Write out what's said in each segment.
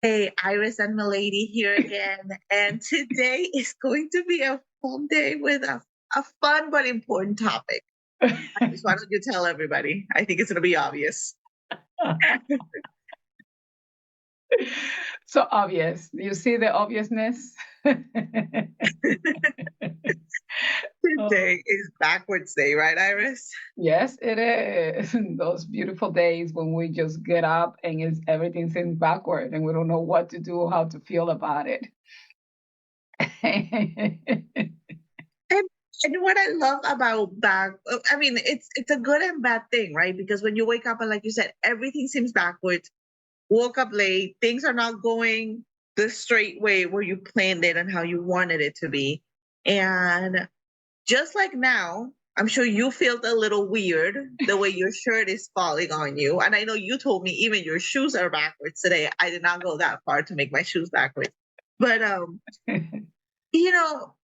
Hey, Iris and MeLady here again. And today is going to be a fun day with a fun but important topic. Iris, why don't you tell everybody? I think it's going to be obvious. So obvious. You see the obviousness? Oh, Today is backwards day, right, Iris? yes, it is. Those beautiful days when we just get up and everything seems backward and we don't know what to do, how to feel about it. And and what I love about I mean, it's a good and bad thing, right? Because when you wake up and like you said, everything seems backwards. Woke up late, things are not going the straight way where you planned it and how you wanted it to be. And just like now, I'm sure you felt a little weird the way your shirt is falling on you. And I know you told me even your shoes are backwards today. I did not go that far to make my shoes backwards. But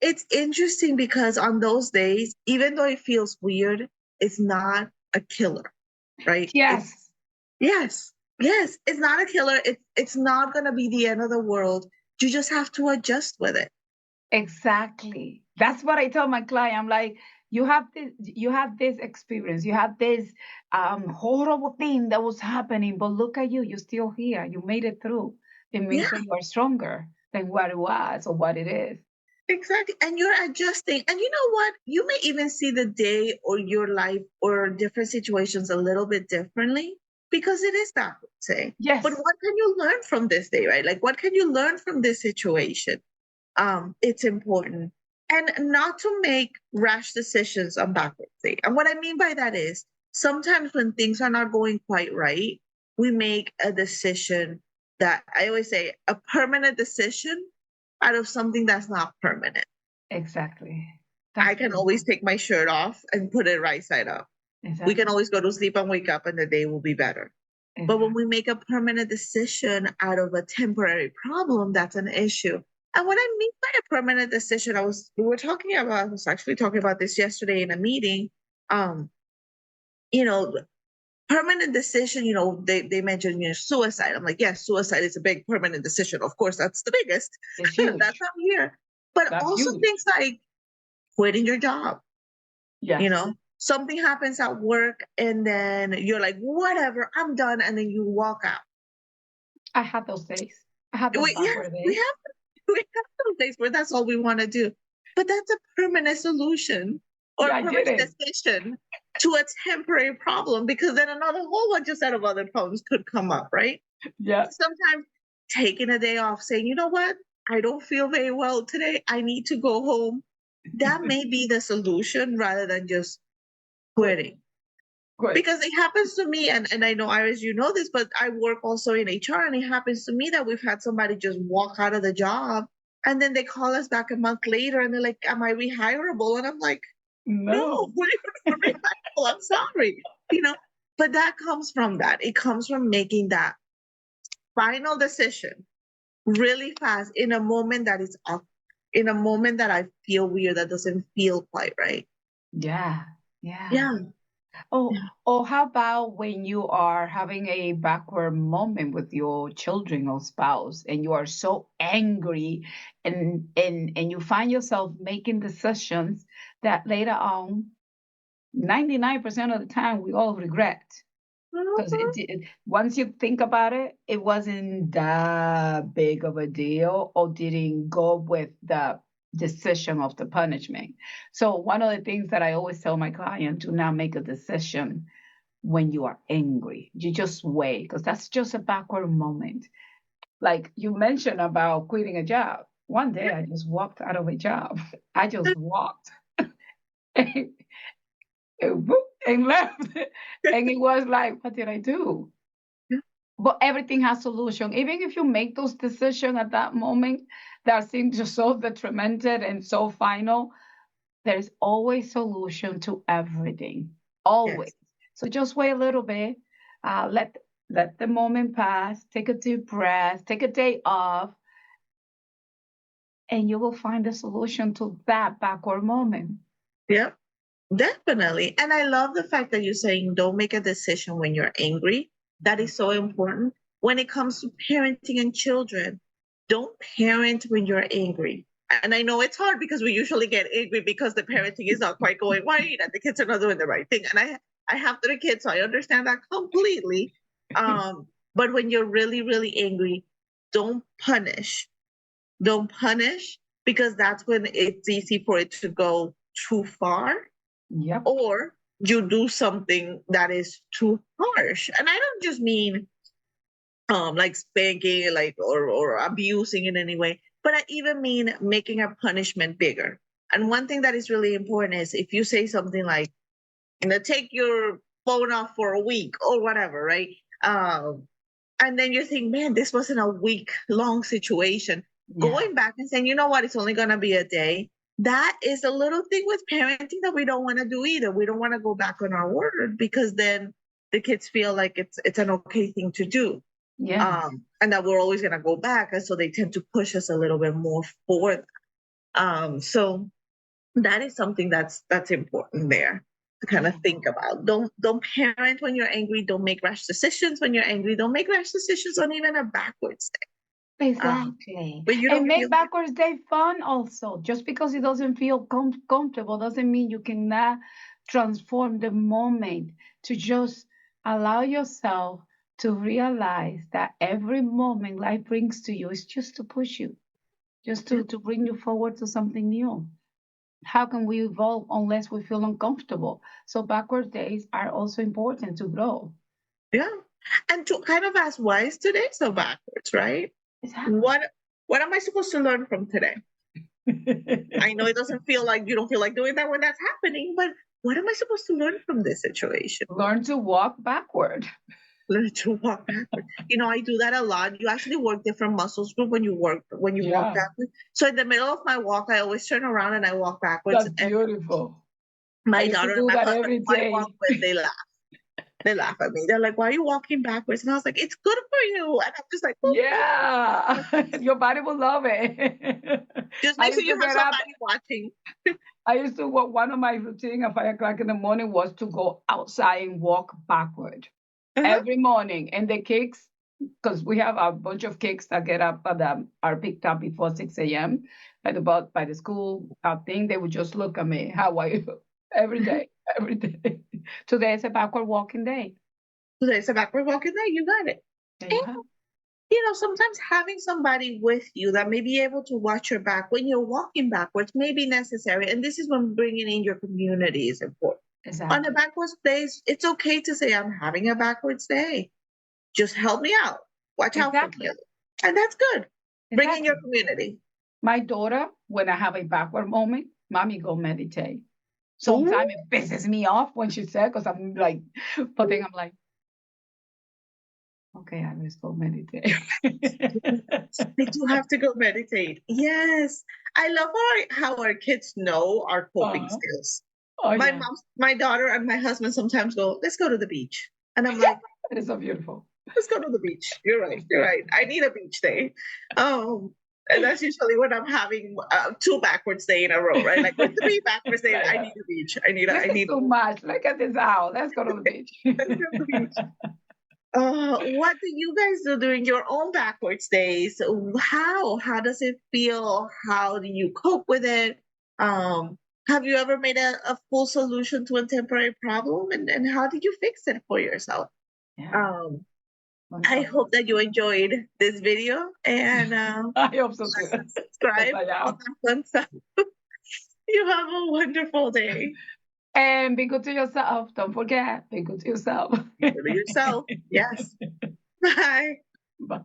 it's interesting because on those days, even though it feels weird, it's not a killer, right? It's Yes, yes, yes, it's not a killer. It's not gonna be the end of the world. You just have to adjust with it. exactly. That's what I tell my client. I'm like, you have this experience, you have this horrible thing that was happening, but look at you, you're still here. You made it through. It Yeah. means that you are stronger than what it was or what it is. Exactly. And you're adjusting. And you know what? You may even see the day or your life or different situations a little bit differently because it is that say. But Yes, what can you learn from this day, right? Like what can you learn from this situation? It's important. And not to make rash decisions on backward day. And what I mean by that is sometimes when things are not going quite right, we make a decision that I always say a permanent decision out of something that's not permanent. exactly. I That's can beautiful. always take my shirt off and put it right side up. We can Exactly. always go to sleep and wake up and the day will be better. But when Exactly. we make a permanent decision out of a temporary problem, that's an issue. And what I mean by a permanent decision, I was actually talking about this yesterday in a meeting. Um, you know, permanent decision, they mentioned, suicide. I'm like, yes, suicide is a big permanent decision. Of course, that's the biggest. It's That's huge. up here. But That's also huge. things like quitting your job. you Yes. know Something happens at work and then you're like, whatever, I'm done, and then you walk out. I had those days. I had those Yeah, backward we days. have we have some days where that's all we want to do, but that's a permanent solution or Yeah, a I did permanent it. decision to a temporary problem, because then another whole bunch of set of other problems could come up, right? Yeah. Sometimes taking a day off, saying, you know what, I don't feel very well today, I need to go home, that may be the solution rather than just quitting. Good. Because it happens to me, and I know, Iris, you know this, but I work also in HR, and it happens to me that we've had somebody just walk out of the job and then they call us back a month later and they're like, am I rehireable? And I'm like, no, No. you're not rehireable, I'm sorry. you know but that comes from that. It comes from making that final decision really fast in a moment that is off, in a moment that I feel weird, that doesn't feel quite right. Yeah. Yeah. Yeah. Oh, or how about when you are having a backward moment with your children or spouse and you are so angry and you find yourself making decisions that later on 99% of the time we all regret. Because Mhm. once you think about it, it wasn't that big of a deal or didn't go with the decision of the punishment. So, one of the things that I always tell my client, do not make a decision when you are angry. You just wait, because that's just a backward moment. Like you mentioned about quitting a job. One day I just walked out of a job. I just walked and, and left. And it was like, what did I do? But everything has solution. Even if you make those decisions at that moment that seem just so detrimental and so final, there's always solution to everything. Always. Yes. So just wait a little bit. Let the moment pass. Take a deep breath. Take a day off, and you will find a solution to that backward moment. Yep. Definitely. And I love the fact that you're saying don't make a decision when you're angry. That is so important. when it comes to parenting and children, don't parent when you're angry. And I know it's hard because we usually get angry because the parenting is not quite going right and the kids are not doing the right thing. And I have 3 kids, so I understand that completely. But when you're really, really angry, don't punish. Don't punish, because that's when it's easy for it to go too far, Yep. or you do something that is too harsh. And I don't just mean like spanking, like or abusing in any way, but I even mean making a punishment bigger. And one thing that is really important is if you say something like, take your phone off for a week or whatever, right? And then you think, man, this wasn't a week long situation. Yeah. Going back and saying, you know what, it's only going to be a day. That is a little thing with parenting that we don't want to do either. We don't want to go back on our word, because then the kids feel like it's an okay thing to do. Yeah. And that we're always going to go back. And so they tend to push us a little bit more for that. So that is something that's important there to kind of think about. Don't parent when you're angry. Don't make rash decisions when you're angry. Don't make rash decisions on even a backwards day. Exactly. When you And don't make feel backwards day fun also. Just because it doesn't feel comfortable doesn't mean you cannot transform the moment, to just allow yourself to realize that every moment life brings to you is just to push you, just to bring you forward to something new. How can we evolve unless we feel uncomfortable? So backward days are also important to grow. yeah. And to kind of ask, why is today so backwards, right? Exactly. What am I supposed to learn from today? I know it doesn't feel like, you don't feel like doing that when that's happening, but what am I supposed to learn from this situation? Learn to walk backward. Learn to walk backwards. I do that a lot. You actually work different muscles group when you walk Yeah, backwards. So in the middle of my walk, I always turn around and I walk backwards. that's And beautiful. I my used to daughter and do my that husband, every who I walk day. with, they laugh. They laugh at me. They're like, "Why are you walking backwards?" And I was like, "It's good for you." And I'm just like, Yeah, your body will love it. just I make sure used you to have get up. somebody watching. I used to walk. One of my routine at 5 o'clock in the morning was to go outside and walk backward Uh-huh. every morning. And the kids, because we have a bunch of kids that get up at are picked up before 6 a.m. By the school thing, they would just look at me. How are you? Every day, every day. Today is a backward walking day. So they said backward walking there, you got it. There you And have. sometimes having somebody with you that may be able to watch your back when you're walking backwards may be necessary. And this is when bringing in your community is important. On the Exactly. backwards days, it's okay to say, I'm having a backwards day. Just help me out. Watch out for me. Exactly. And that's good. Bring in your Exactly. community. My daughter, when I have a backward moment, mommy go meditate. Ooh, Sometimes it pisses me off when she said, because I'm like, but then I'm like, okay, I will go meditate. they do have to go meditate. Yes. I love how our kids know our coping uh, skills. oh My yeah, mom, my daughter, and my husband sometimes go, let's go to the beach. And I'm like, it is so beautiful. let's go to the beach. You're right. You're right. I need a beach day. And that's usually when I'm having 2 backwards day in a row, right? Like with 3 backwards day, Like, I need a beach. this I is need too much. Look at this house. Let's go to the beach. let's go to the beach. What do you guys do during your own backwards days? How does it feel? How do you cope with it? Um, have you ever made a full solution to a temporary problem, and how did you fix it for yourself? Yeah, Um, I wonderful. hope that you enjoyed this video, and I hope so like too. and Yes, subscribe, I all am. that fun stuff. You have a wonderful day. And be good to yourself. Don't forget, be good to yourself. Be good to yourself. Yes. Bye. Bye.